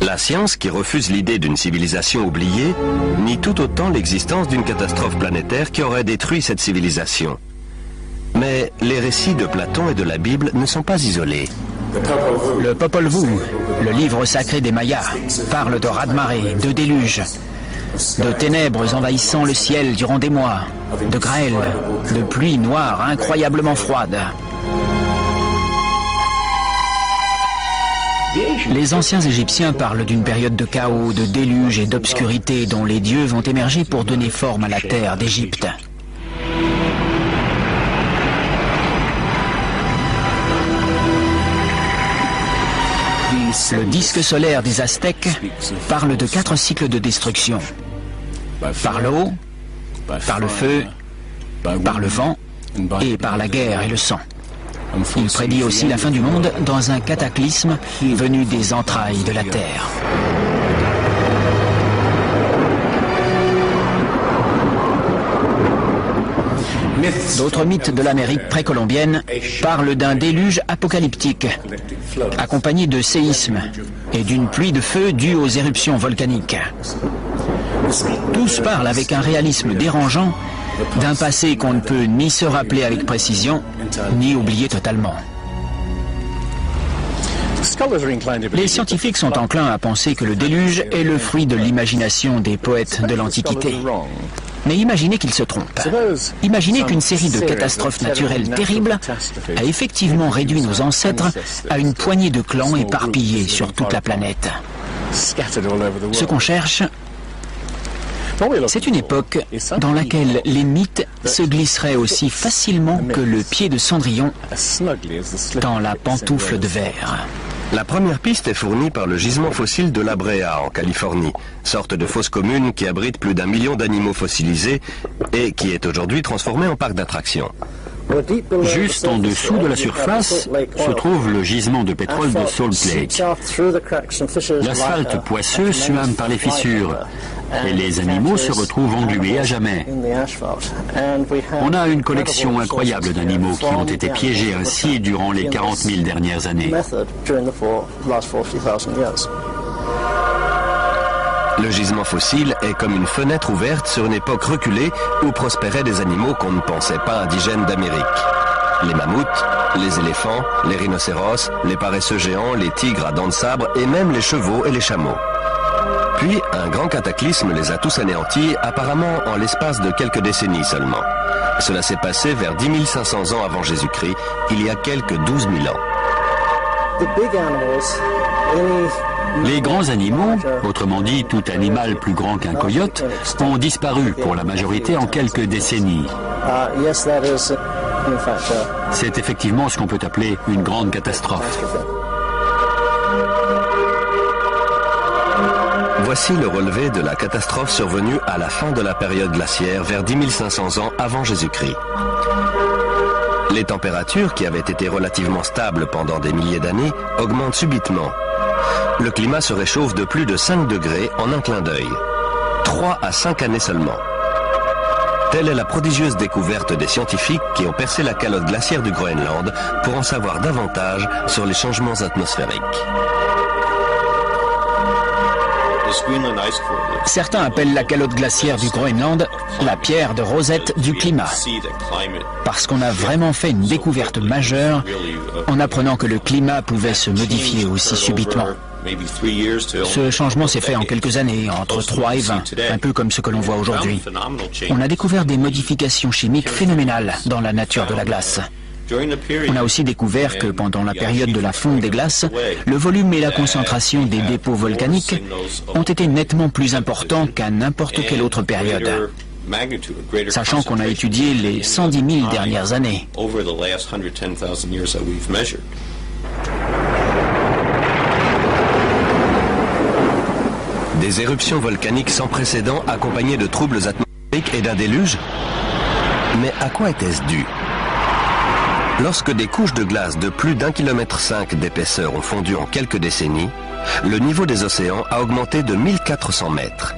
La science, qui refuse l'idée d'une civilisation oubliée, nie tout autant l'existence d'une catastrophe planétaire qui aurait détruit cette civilisation. Mais les récits de Platon et de la Bible ne sont pas isolés. Le Popol Vuh, le livre sacré des Mayas, parle de raz-de-marée, de déluge, de ténèbres envahissant le ciel durant des mois, de grêle, de pluie noire incroyablement froide. Les anciens Égyptiens parlent d'une période de chaos, de déluge et d'obscurité dont les dieux vont émerger pour donner forme à la terre d'Égypte. Le disque solaire des Aztèques parle de 4 cycles de destruction. Par l'eau, par le feu, par le vent et par la guerre et le sang. Il prédit aussi la fin du monde dans un cataclysme venu des entrailles de la terre. D'autres mythes de l'Amérique précolombienne parlent d'un déluge apocalyptique, accompagné de séismes et d'une pluie de feu due aux éruptions volcaniques. Tous parlent avec un réalisme dérangeant d'un passé qu'on ne peut ni se rappeler avec précision, ni oublier totalement. Les scientifiques sont enclins à penser que le déluge est le fruit de l'imagination des poètes de l'Antiquité. Mais imaginez qu'ils se trompent. Imaginez qu'une série de catastrophes naturelles terribles a effectivement réduit nos ancêtres à une poignée de clans éparpillés sur toute la planète. Ce qu'on cherche, c'est une époque dans laquelle les mythes se glisseraient aussi facilement que le pied de Cendrillon dans la pantoufle de verre. La première piste est fournie par le gisement fossile de La Brea en Californie, sorte de fosse commune qui abrite plus d'1 million d'animaux fossilisés et qui est aujourd'hui transformée en parc d'attractions. Juste en dessous de la surface se trouve le gisement de pétrole de Salt Lake. L'asphalte poisseux suinte par les fissures et les animaux se retrouvent englués à jamais. On a une collection incroyable d'animaux qui ont été piégés ainsi durant les 40 000 dernières années. Le gisement fossile est comme une fenêtre ouverte sur une époque reculée où prospéraient des animaux qu'on ne pensait pas indigènes d'Amérique. Les mammouths, les éléphants, les rhinocéros, les paresseux géants, les tigres à dents de sabre et même les chevaux et les chameaux. Puis, un grand cataclysme les a tous anéantis, apparemment en l'espace de quelques décennies seulement. Cela s'est passé vers 10 500 ans avant Jésus-Christ, il y a quelques 12 000 ans. Les grands animaux, autrement dit tout animal plus grand qu'un coyote, ont disparu pour la majorité en quelques décennies. C'est effectivement ce qu'on peut appeler une grande catastrophe. Voici le relevé de la catastrophe survenue à la fin de la période glaciaire vers 10 500 ans avant Jésus-Christ. Les températures, qui avaient été relativement stables pendant des milliers d'années, augmentent subitement. Le climat se réchauffe de plus de 5 degrés en un clin d'œil. 3 à 5 années seulement. Telle est la prodigieuse découverte des scientifiques qui ont percé la calotte glaciaire du Groenland pour en savoir davantage sur les changements atmosphériques. Certains appellent la calotte glaciaire du Groenland la pierre de Rosette du climat, parce qu'on a vraiment fait une découverte majeure en apprenant que le climat pouvait se modifier aussi subitement. Ce changement s'est fait en quelques années, entre 3 et 20, un peu comme ce que l'on voit aujourd'hui. On a découvert des modifications chimiques phénoménales dans la nature de la glace. On a aussi découvert que pendant la période de la fonte des glaces, le volume et la concentration des dépôts volcaniques ont été nettement plus importants qu'à n'importe quelle autre période, sachant qu'on a étudié les 110 000 dernières années. Des éruptions volcaniques sans précédent accompagnées de troubles atmosphériques et d'un déluge? Mais à quoi était-ce dû? Lorsque des couches de glace de plus d'1,5 km d'épaisseur ont fondu en quelques décennies, le niveau des océans a augmenté de 1400 mètres.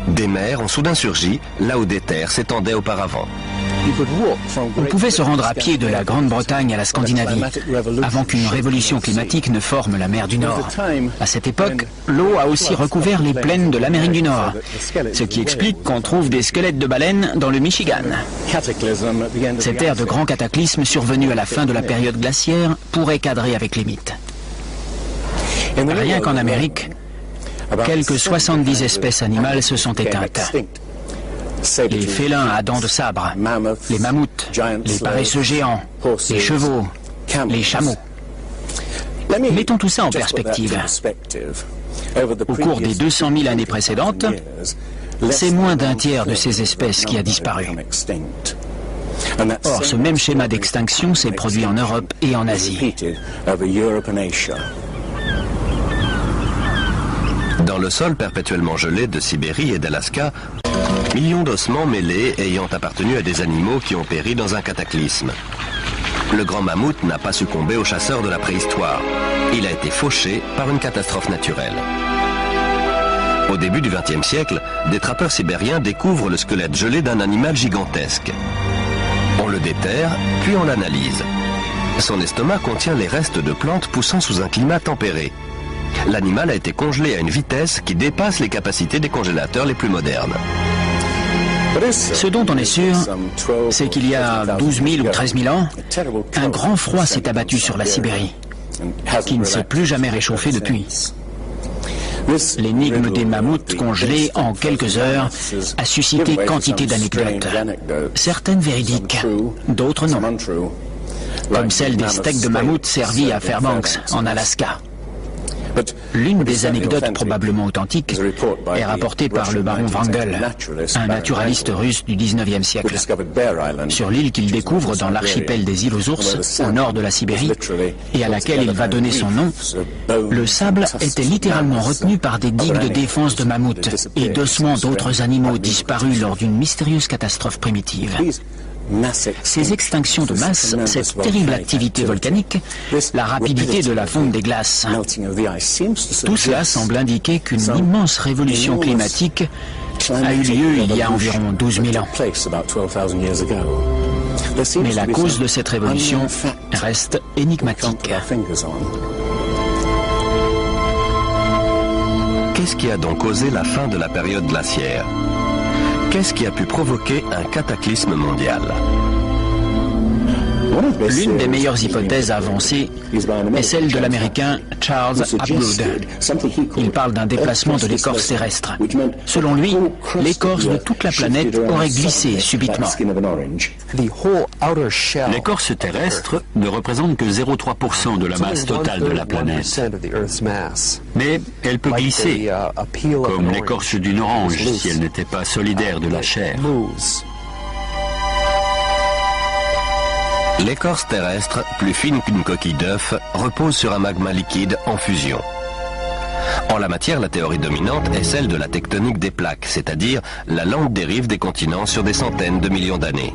Des mers ont soudain surgi là où des terres s'étendaient auparavant. On pouvait se rendre à pied de la Grande-Bretagne à la Scandinavie, avant qu'une révolution climatique ne forme la mer du Nord. À cette époque, l'eau a aussi recouvert les plaines de l'Amérique du Nord, ce qui explique qu'on trouve des squelettes de baleines dans le Michigan. Cette ère de grand cataclysme survenu à la fin de la période glaciaire pourrait cadrer avec les mythes. Rien qu'en Amérique, quelques 70 espèces animales se sont éteintes. Les félins à dents de sabre, les mammouths, les paresseux géants, les chevaux, les chameaux. Mettons tout ça en perspective. Au cours des 200 000 années précédentes, c'est moins d'un tiers de ces espèces qui a disparu. Or, ce même schéma d'extinction s'est produit en Europe et en Asie. Dans le sol perpétuellement gelé de Sibérie et d'Alaska, millions d'ossements mêlés ayant appartenu à des animaux qui ont péri dans un cataclysme. Le grand mammouth n'a pas succombé aux chasseurs de la préhistoire. Il a été fauché par une catastrophe naturelle. Au début du XXe siècle, des trappeurs sibériens découvrent le squelette gelé d'un animal gigantesque. On le déterre, puis on l'analyse. Son estomac contient les restes de plantes poussant sous un climat tempéré. L'animal a été congelé à une vitesse qui dépasse les capacités des congélateurs les plus modernes. Ce dont on est sûr, c'est qu'il y a 12 000 ou 13 000 ans, un grand froid s'est abattu sur la Sibérie, qui ne s'est plus jamais réchauffé depuis. L'énigme des mammouths congelés en quelques heures a suscité quantité d'anecdotes, certaines véridiques, d'autres non, comme celle des steaks de mammouth servis à Fairbanks, en Alaska. L'une des anecdotes probablement authentiques est rapportée par le baron Wrangel, un naturaliste russe du XIXe siècle. Sur l'île qu'il découvre dans l'archipel des îles aux ours, au nord de la Sibérie, et à laquelle il va donner son nom, le sable était littéralement retenu par des digues de défense de mammouths et d'ossements d'autres animaux disparus lors d'une mystérieuse catastrophe primitive. Ces extinctions de masse, cette terrible activité volcanique, la rapidité de la fonte des glaces, tout cela semble indiquer qu'une immense révolution climatique a eu lieu il y a environ 12 000 ans. Mais la cause de cette révolution reste énigmatique. Qu'est-ce qui a donc causé la fin de la période glaciaire ? Qu'est-ce qui a pu provoquer un cataclysme mondial ? L'une des meilleures hypothèses avancées est celle de l'Américain Charles Hapgood. Il parle d'un déplacement de l'écorce terrestre. Selon lui, l'écorce de toute la planète aurait glissé subitement. L'écorce terrestre ne représente que 0,3% de la masse totale de la planète. Mais elle peut glisser, comme l'écorce d'une orange si elle n'était pas solidaire de la chair. L'écorce terrestre, plus fine qu'une coquille d'œuf, repose sur un magma liquide en fusion. En la matière, la théorie dominante est celle de la tectonique des plaques, c'est-à-dire la lente dérive des continents sur des centaines de millions d'années.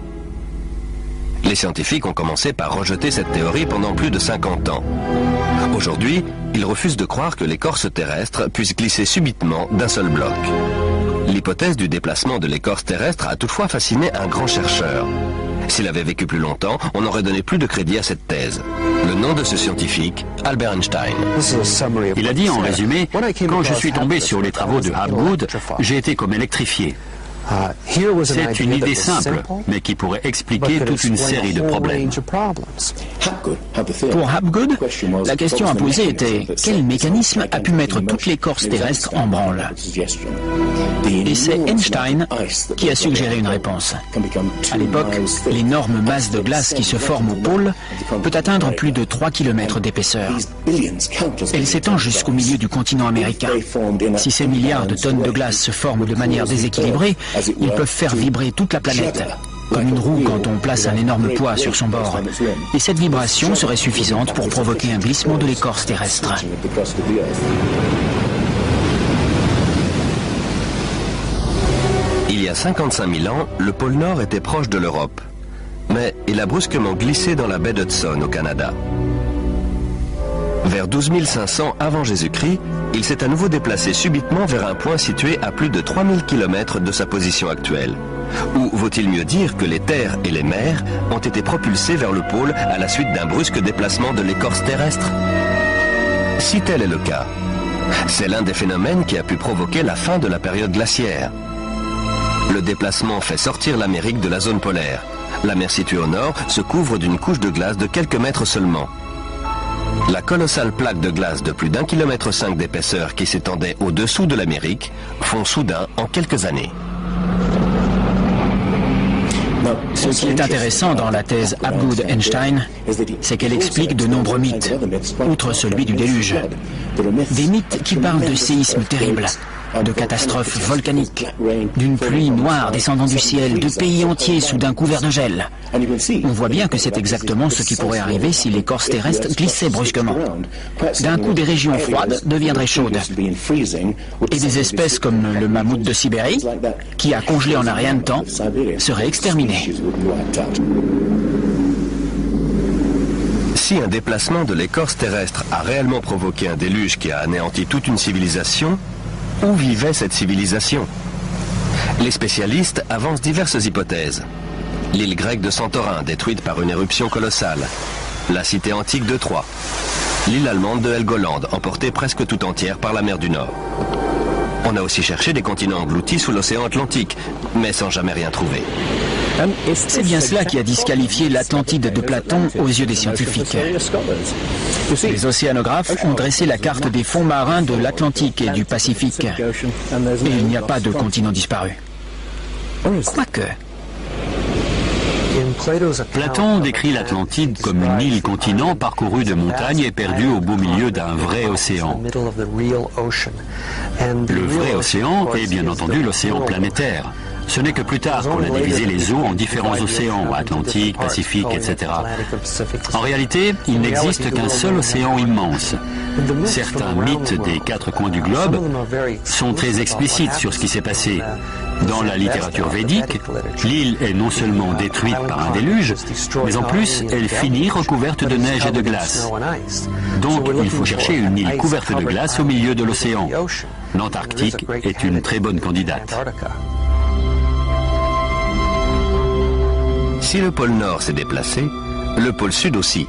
Les scientifiques ont commencé par rejeter cette théorie pendant plus de 50 ans. Aujourd'hui, ils refusent de croire que l'écorce terrestre puisse glisser subitement d'un seul bloc. L'hypothèse du déplacement de l'écorce terrestre a toutefois fasciné un grand chercheur. S'il avait vécu plus longtemps, on aurait donné plus de crédit à cette thèse. Le nom de ce scientifique, Albert Einstein. Il a dit en résumé, quand je suis tombé sur les travaux de Hapgood, j'ai été comme électrifié. C'est une idée simple, mais qui pourrait expliquer toute une série de problèmes. Pour Hapgood, la question à poser était quel mécanisme a pu mettre toute l'écorce terrestre en branle? Et c'est Einstein qui a suggéré une réponse. À l'époque, l'énorme masse de glace qui se forme au pôle peut atteindre plus de 3 km d'épaisseur. Elle s'étend jusqu'au milieu du continent américain. Si ces milliards de tonnes de glace se forment de manière déséquilibrée, ils peuvent faire vibrer toute la planète, comme une roue quand on place un énorme poids sur son bord. Et cette vibration serait suffisante pour provoquer un glissement de l'écorce terrestre. Il y a 55 000 ans, le pôle Nord était proche de l'Europe. Mais il a brusquement glissé dans la baie d'Hudson au Canada. Vers 12 500 avant Jésus-Christ, il s'est à nouveau déplacé subitement vers un point situé à plus de 3000 km de sa position actuelle. Ou vaut-il mieux dire que les terres et les mers ont été propulsées vers le pôle à la suite d'un brusque déplacement de l'écorce terrestre? Si tel est le cas, c'est l'un des phénomènes qui a pu provoquer la fin de la période glaciaire. Le déplacement fait sortir l'Amérique de la zone polaire. La mer située au nord se couvre d'une couche de glace de quelques mètres seulement. La colossale plaque de glace de plus d'1,5 km d'épaisseur qui s'étendait au-dessous de l'Amérique fond soudain en quelques années. Ce qui est intéressant dans la thèse Hapgood-Einstein, c'est qu'elle explique de nombreux mythes, outre celui du déluge. Des mythes qui parlent de séismes terribles, de catastrophes volcaniques, d'une pluie noire descendant du ciel, de pays entiers soudain couverts de gel. On voit bien que c'est exactement ce qui pourrait arriver si l'écorce terrestre glissait brusquement. D'un coup, des régions froides deviendraient chaudes. Et des espèces comme le mammouth de Sibérie, qui a congelé en un rien de temps, seraient exterminées. Si un déplacement de l'écorce terrestre a réellement provoqué un déluge qui a anéanti toute une civilisation, où vivait cette civilisation? Les spécialistes avancent diverses hypothèses. L'île grecque de Santorin, détruite par une éruption colossale. La cité antique de Troie. L'île allemande de Helgoland, emportée presque tout entière par la mer du Nord. On a aussi cherché des continents engloutis sous l'océan Atlantique, mais sans jamais rien trouver. C'est bien cela qui a disqualifié l'Atlantide de Platon aux yeux des scientifiques. Les océanographes ont dressé la carte des fonds marins de l'Atlantique et du Pacifique. Et il n'y a pas de continent disparu. Quoique... Platon décrit l'Atlantide comme une île-continent parcourue de montagnes et perdue au beau milieu d'un vrai océan. Le vrai océan est bien entendu l'océan planétaire. Ce n'est que plus tard qu'on a divisé les eaux en différents océans, Atlantique, Pacifique, etc. En réalité, il n'existe qu'un seul océan immense. Certains mythes des 4 coins du globe sont très explicites sur ce qui s'est passé. Dans la littérature védique, l'île est non seulement détruite par un déluge, mais en plus, elle finit recouverte de neige et de glace. Donc, il faut chercher une île couverte de glace au milieu de l'océan. L'Antarctique est une très bonne candidate. Si le pôle Nord s'est déplacé, le pôle Sud aussi.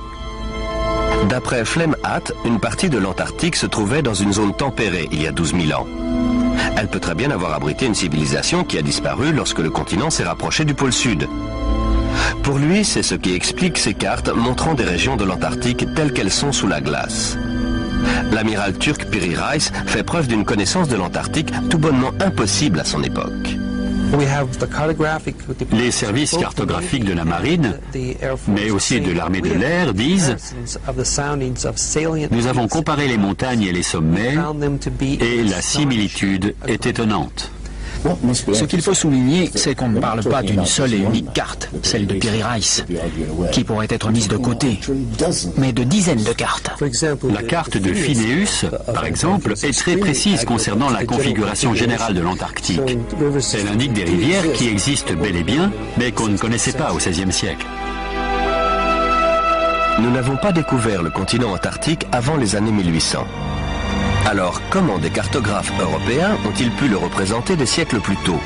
D'après Flemhatt, une partie de l'Antarctique se trouvait dans une zone tempérée il y a 12 000 ans. Elle peut très bien avoir abrité une civilisation qui a disparu lorsque le continent s'est rapproché du pôle Sud. Pour lui, c'est ce qui explique ces cartes montrant des régions de l'Antarctique telles qu'elles sont sous la glace. L'amiral turc Piri Reis fait preuve d'une connaissance de l'Antarctique tout bonnement impossible à son époque. Les services cartographiques de la marine, mais aussi de l'armée de l'air, disent « Nous avons comparé les montagnes et les sommets et la similitude est étonnante. » Ce qu'il faut souligner, c'est qu'on ne parle pas d'une seule et unique carte, celle de Piri Reis, qui pourrait être mise de côté, mais de dizaines de cartes. La carte de Phineus, par exemple, est très précise concernant la configuration générale de l'Antarctique. Elle indique des rivières qui existent bel et bien, mais qu'on ne connaissait pas au XVIe siècle. Nous n'avons pas découvert le continent antarctique avant les années 1800. Alors, comment des cartographes européens ont-ils pu le représenter des siècles plus tôt?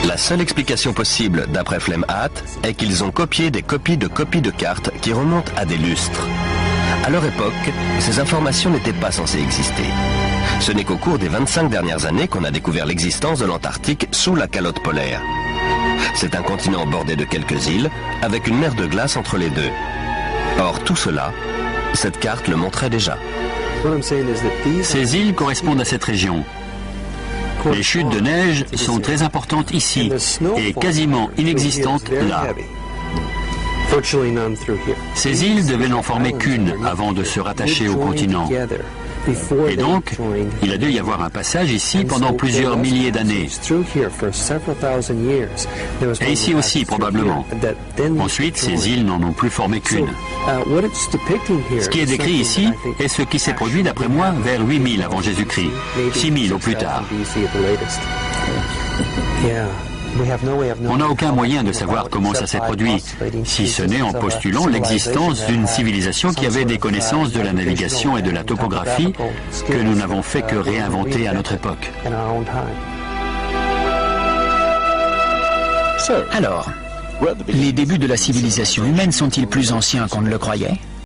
La seule explication possible, d'après Flemhatt, est qu'ils ont copié des copies de cartes qui remontent à des lustres. À leur époque, ces informations n'étaient pas censées exister. Ce n'est qu'au cours des 25 dernières années qu'on a découvert l'existence de l'Antarctique sous la calotte polaire. C'est un continent bordé de quelques îles, avec une mer de glace entre les deux. Or, tout cela, cette carte le montrait déjà. Ces îles correspondent à cette région. Les chutes de neige sont très importantes ici et quasiment inexistantes là. Ces îles devaient n'en former qu'une avant de se rattacher au continent. Et donc, il a dû y avoir un passage ici pendant plusieurs milliers d'années. Et ici aussi, probablement. Ensuite, ces îles n'en ont plus formé qu'une. Ce qui est décrit ici est ce qui s'est produit, d'après moi, vers 8000 avant Jésus-Christ, 6000 au plus tard. On n'a aucun moyen de savoir comment ça s'est produit, si ce n'est en postulant l'existence d'une civilisation qui avait des connaissances de la navigation et de la topographie que nous n'avons fait que réinventer à notre époque. Alors, les débuts de la civilisation humaine sont-ils plus anciens qu'on ne le croyait ?